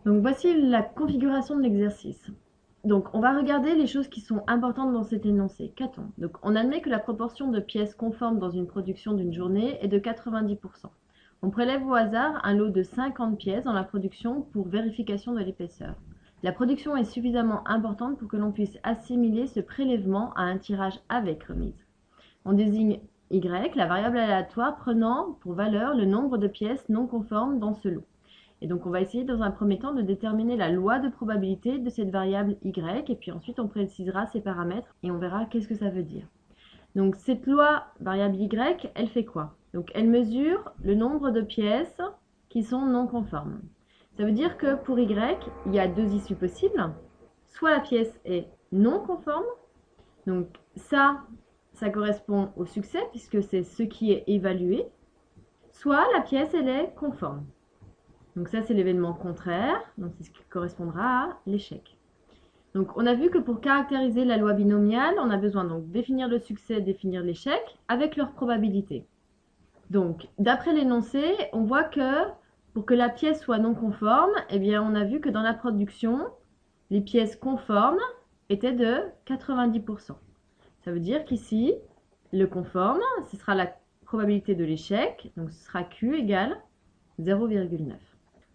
Donc voici la configuration de l'exercice. Donc on va regarder les choses qui sont importantes dans cet énoncé. Qu'a-t-on? Donc on admet que la proportion de pièces conformes dans une production d'une journée est de 90%. On prélève au hasard un lot de 50 pièces dans la production pour vérification de l'épaisseur. La production est suffisamment importante pour que l'on puisse assimiler ce prélèvement à un tirage avec remise. On désigne Y, la variable aléatoire prenant pour valeur le nombre de pièces non conformes dans ce lot. Et donc on va essayer dans un premier temps de déterminer la loi de probabilité de cette variable y, et puis ensuite on précisera ses paramètres et on verra qu'est-ce que ça veut dire. Donc cette loi variable y, elle fait quoi? Donc elle mesure le nombre de pièces qui sont non conformes. Ça veut dire que pour y, il y a deux issues possibles. Soit la pièce est non conforme, donc ça correspond au succès puisque c'est ce qui est évalué, soit la pièce elle est conforme. Donc ça, c'est l'événement contraire, donc c'est ce qui correspondra à l'échec. Donc on a vu que pour caractériser la loi binomiale, on a besoin donc de définir le succès, définir l'échec, avec leur probabilité. Donc d'après l'énoncé, on voit que pour que la pièce soit non conforme, eh bien on a vu que dans la production, les pièces conformes étaient de 90%. Ça veut dire qu'ici, le conforme, ce sera la probabilité de l'échec, donc ce sera Q égale 0,9.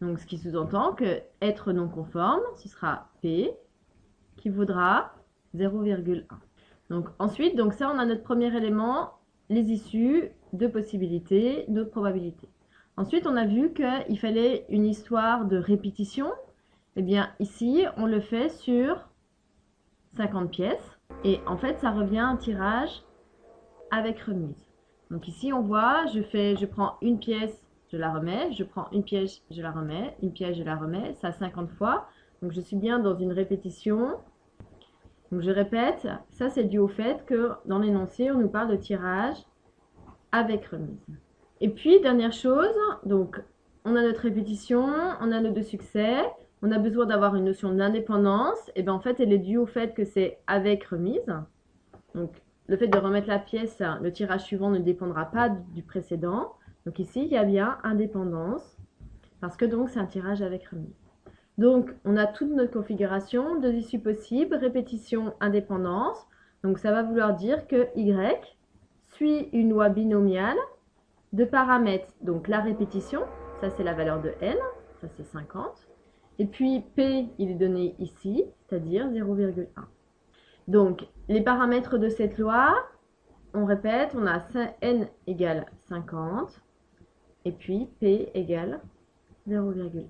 Donc, ce qui sous-entend que être non conforme, ce sera P qui vaudra 0,1. Donc, ensuite, donc ça, on a notre premier élément, les issues, deux possibilités, deux probabilités. Ensuite, on a vu qu'il fallait une histoire de répétition. Eh bien, ici, on le fait sur 50 pièces. Et en fait, ça revient à un tirage avec remise. Donc ici, on voit, je prends une pièce, je la remets, je prends une pièce, je la remets, une pièce, je la remets, ça 50 fois. Donc je suis bien dans une répétition. Donc je répète, ça c'est dû au fait que dans l'énoncé, on nous parle de tirage avec remise. Et puis, dernière chose, donc on a notre répétition, on a nos deux succès, on a besoin d'avoir une notion d'indépendance, et bien en fait, elle est due au fait que c'est avec remise. Donc le fait de remettre la pièce, le tirage suivant ne dépendra pas du précédent. Donc ici, il y a bien indépendance, parce que donc c'est un tirage avec remise. Donc on a toute notre configuration, deux issues possibles, répétition, indépendance. Donc ça va vouloir dire que Y suit une loi binomiale de paramètres. Donc la répétition, ça c'est la valeur de N, ça c'est 50. Et puis P, il est donné ici, c'est-à-dire 0,1. Donc, les paramètres de cette loi, on répète, on a n égale 50 et puis p égale 0,1.